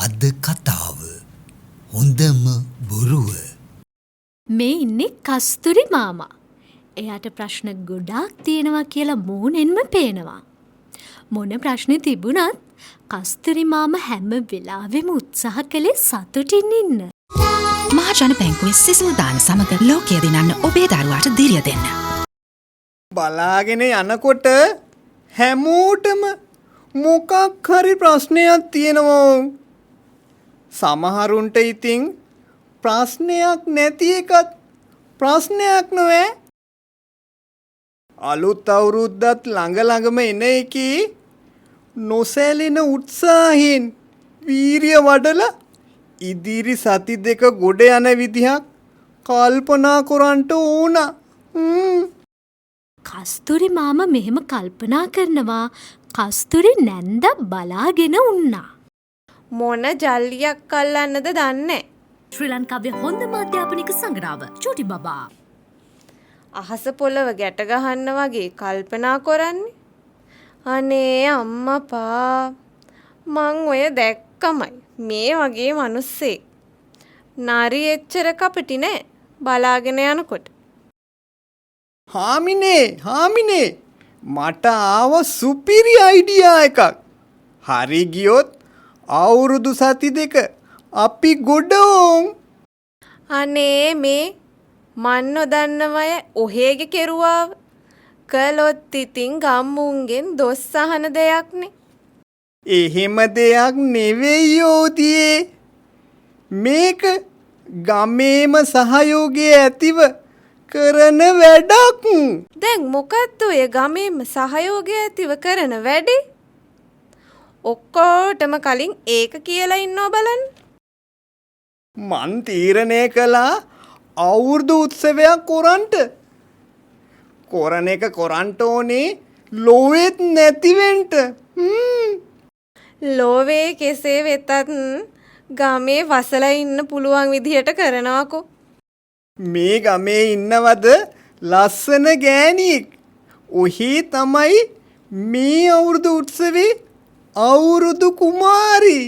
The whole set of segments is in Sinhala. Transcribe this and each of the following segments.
අද කතාව හොඳම බොරුව. මේ ඉන්නේ කස්තුරි මාමා. එයාට ප්‍රශ්න ගොඩාක් තියෙනවා කියලා මූණෙන්ම පේනවා. මොන ප්‍රශ්නේ තිබුණත් කස්තුරි මාමා හැම වෙලාවෙම උත්සාහ කළේ සතුටින් ඉන්න. මහජන බැංකුවේ සිසුන් දාන සමග ලෝකය දිනන්න ඔබේ දරුවාට දිරිය දෙන්න. බලාගෙන යනකොට හැමෝටම මොකක් හරි ප්‍රශ්නයක් තියෙනවා. සමහරුන්ට ඉතින් ප්‍රශ්නයක් නැති එකත් ප්‍රශ්නයක් නොවේ. අලුත් අවුරුද්දත් ළඟම එන එකේ නොසැලෙන උත්සාහයෙන් වීරිය වඩලා ඉදිරි සති දෙක ගොඩ යන විදිහක් කල්පනා කරන්න ඕන. කස්තුරි මාමා මෙහෙම කල්පනා කරනවා. කස්තුරි නැන්ද බලාගෙන උන්නා. මොන ජල්ලියක් අල්ලන්නද දන්නේ. ශ්‍රී ලංකාවේ හොඳම අධ්‍යාපනික සංග්‍රහව චූටි බබා. අහස පොළව ගැට ගහන්න වගේ කල්පනා කරන්නේ. අනේ අම්මපා මං ඔය දැක්කමයි මේ වගේ මිනිස්සෙක්. නාරි එච්චර කපටි නෑ බලාගෙන යනකොට. හාමිනේ මට ආව සුපිරි අයිඩියා එකක්. හරි ගියොත් අවුරුදු සති දෙක අපි ගොඩෝම්. අනේ මේ මන් නොදන්නවය ඔහේගේ කෙරුවාව කළොත් ඉතින් ගම්මුන්ගෙන් දොස් අහන දෙයක්නේ. එහෙම දෙයක් නෙවෙයියෝතියේ. මේක ගමේම සහයෝගය ඇතිව කරන වැඩක්. දැන් මොකක්ද ඔය ගමේම සහයෝගය ඇතිව කරන වැඩේ? ඔක්කොටම කලින් ඒක කියලා ඉන්නව බලන්න. මන් තීරණය කළා අවුරුදු උත්සවයක් කොරන්ට. කොරන එක කොරන්ට ඕනේ ලෝවෙත් නැතිවෙන්ට. ලෝවේ කෙසේ වෙතත් ගමේ වසලා ඉන්න පුළුවන් විදිහට කරනවාකෝ. මේ ගමේ ඉන්නවද ලස්සන ගෑණියෙක්. ඔහි තමයි මේ අවුරුදු උත්සවේ අවුරුදු කුමාරි.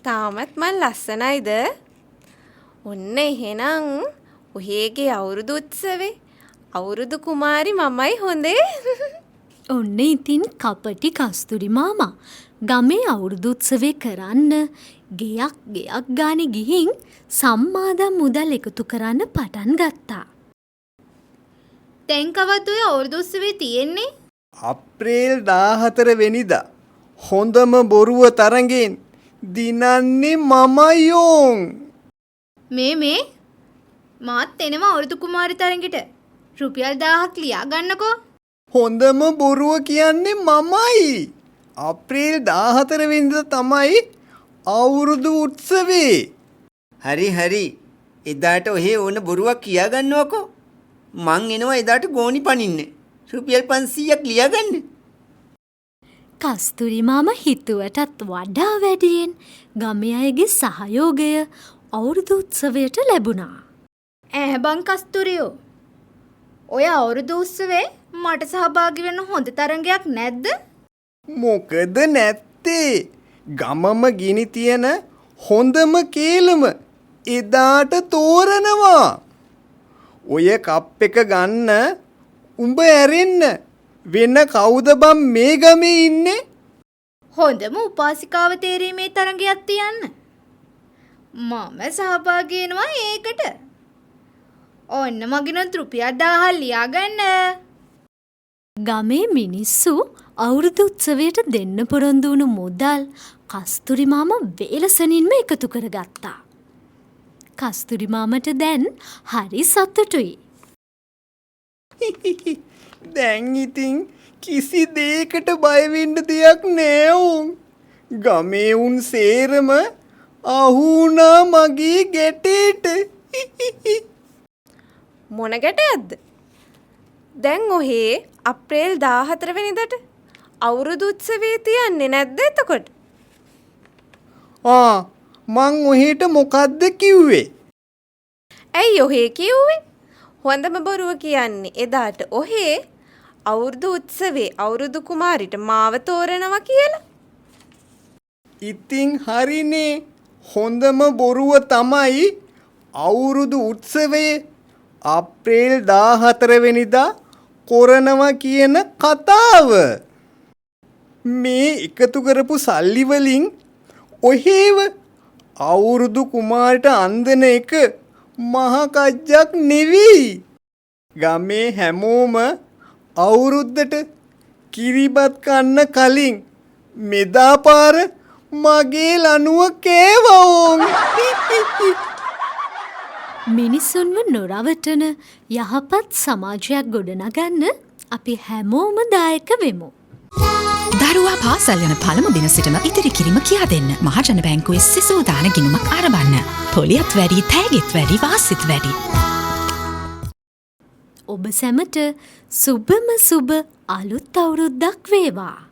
තාමත් මන් ලස්සනයිද? ඔන්න එහෙනම් ඔහේගේ අවුරුදු උත්සවේ අවුරුදු කුමාරි මමයි හොඳේ. ඔන්න ඉතින් කපටි කස්තුරි මාමා ගමේ අවුරුදු උත්සවේ කරන්න ගෙයක් ගානේ ගිහින් සම්මාදම් මුදල් එකතු කරන්න පටන් ගත්තා. දැන් කවද්ද ඔය අවුරුදු උත්සවේ තියෙන්නේ? අප්‍රේල් 14 වෙනිදා හොඳම බොරුව තරගෙන් දිනන්නේ මමයෝන්. මේ මාත් එනවා අවුරුදු කුමාරි තරගෙට. රුපියල් 1000ක් ලියා ගන්නකෝ. හොඳම බොරුව කියන්නේ මමයි. අප්‍රේල් 14 වෙනිදා තමයි අවුරුදු උත්සවේ. හරි එදාට ඔහේ ඕන බොරුවක් කියා ගන්නවකෝ. මං එනවා එදාට ගෝනි පනින්න. රුපියල් 500ක් ලියා ගන්න. කස්තුරි මාමා හිතුවටත් වඩා වැඩියෙන් ගමේ අයගේ සහයෝගය අවුරුදු උත්සවයට ලැබුණා. බං කස්තුරියෝ. ඔය අවුරුදු උත්සවේ මට සහභාගී වෙන්න හොඳ තරඟයක් නැද්ද? මොකද නැත්තේ. ගමම ගිනි තියෙන හොඳම කේලම එදාට තෝරනවා. ඔය කප් එක ගන්න උඹ ඇරෙන්න වෙන කවුද බම් මේ ගමේ ඉන්නේ? හොඳම උපාසිකාව තේරීමේ තරඟයක් තියන්න. මම සහභාගී වෙනවා ඒකට. ඔන්න මගිනුත් රුපියල් 1000 ලියා ගන්න. ගමේ මිනිස්සු අවුරුදු උත්සවයට දෙන්න පොරොන්දු වුණු මුදල් කස්තුරි මාමා වේලසනින්ම එකතු කරගත්තා. කස්තුරි මාමට දැන් හරි සතුටුයි. දැන් ඉතින් කිසි දෙයකට බය වෙන්න දෙයක් නෑ උන්. ගමේ උන් සේරම අහු වුණා මගේ ගැටේට. මොන ගැටයක්ද? දැන් ඔහේ අප්‍රේල් 14 වෙනිදාට අවුරුදු උත්සවේ තියන්නේ නැද්ද එතකොට? මං ඔහෙට මොකද්ද කිව්වේ? ඇයි ඔහේ කිව්වේ? හොඳම බොරුව කියන්නේ එදාට ඔහේ අවුරුදු උත්සවේ අවුරුදු කුමාරිට මාව තෝරනවා කියලා. ඉතින් හරිනේ. හොඳම බොරුව තමයි අවුරුදු උත්සවයේ අප්‍රේල් 14 වෙනිදා කොරනවා කියන කතාව. මේ එකතු කරපු සල්ලි වලින් ඔහේව අවුරුදු කුමාරට අන්දන එක මහ කජ්ජක් නෙවෙයි. ගමේ හැමෝම අවුරුද්දට කිරිබත් කන්න කලින් මෙදා පාර මගේ ලනුව කෑවෝන්. මිනිසුන්ව නොරවටන යහපත් සමාජයක් ගොඩනගන්න අපි හැමෝම දායක වෙමු. දරුවා පාසල් යන පළමු දින සිටම ඉතිරි කිරීම කියා දෙන්න. මහජන බැංකුවේ සිසු දාන ගිණුමක් ආරම්භන්න. පොලියත් වැඩි, තෑගිත් වැඩි, වාසිත් වැඩි. ඔබ සැමට සුබම සුබ අලුත් අවුරුද්දක් වේවා.